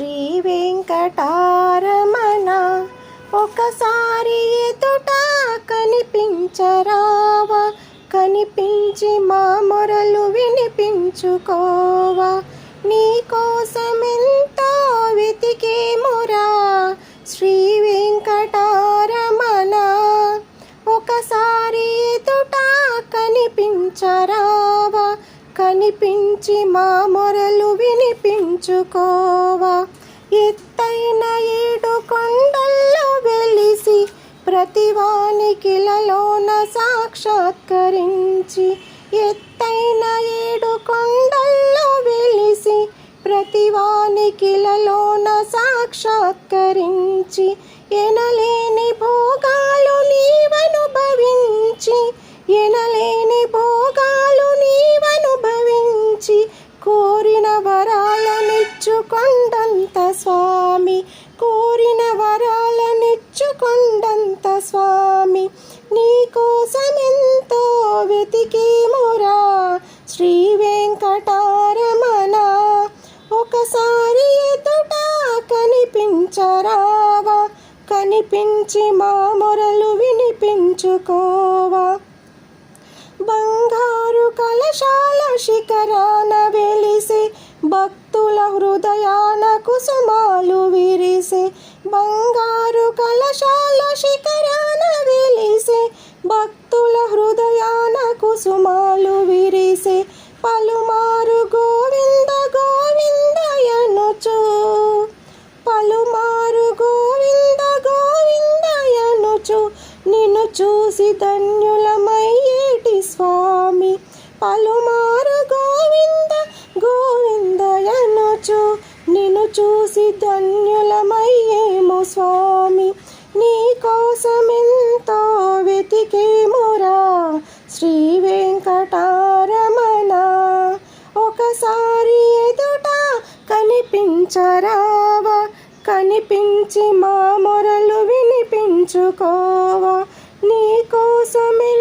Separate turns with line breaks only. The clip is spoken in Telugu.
శ్రీ వెంకటారమణ. ఒకసారి ఎదుట కనిపించరావా, కనిపించి మా మొరలు వినిపించుకోవా. నీ కోసమెంతో వెతికేమురా శ్రీ వెంకటారమణ. ఒకసారి ఎదుట కనిపించరావా, కనిపించి మా మొరలు వినిపించుకోవా. ఎత్తైన 7 కొండల్లో వెలిసి ప్రతివానికిలలోన సాక్షాత్కరించి, ఎత్తైన 7 కొండల్లో వెలిసి ప్రతివానికిలలోన సాక్షాత్కరించి, ఎనలేని భోగాలు నీవనుభవించి, ఎనలేని భోగాలు నీవనుభవించి, కోరిన వరాలనిచ్చుకొండంత స్వామి, కోరిన వరాలనిచ్చుకొండంత స్వామి. నీ కోసమెంతో వెతికేమురా శ్రీ వెంకటారమణ. ఒకసారి ఎదుట కనిపించరావా, కనిపించి మా మొరలు వినిపించుకోవా. బంగారు కలశాల శిఖరాన వెలిసే భక్తుల హృదయాన కుసుమాలు విరిసే, బంగారు కలశాల శిఖరాన వెలిసే భక్తుల హృదయాన కుసుమాలు విరిసే. పలుమారు గోవింద గోవిందయనుచు, పలుమారు గోవింద గోవిందయనుచు, నిన్ను చూసి ధన్యులమయ్యేటి స్వామి. పలుమారు గోవింద గోవిందయనుచు, నిన్ను చూసి ధన్యులమయ్యేము స్వామి. నీ కోసమెంతో వెతికేమురా శ్రీ వెంకటారమణ. ఒకసారి ఎదుట కనిపించరావా, కనిపించి మా మొరలు వినిపించుకోవా. నీ కోసమే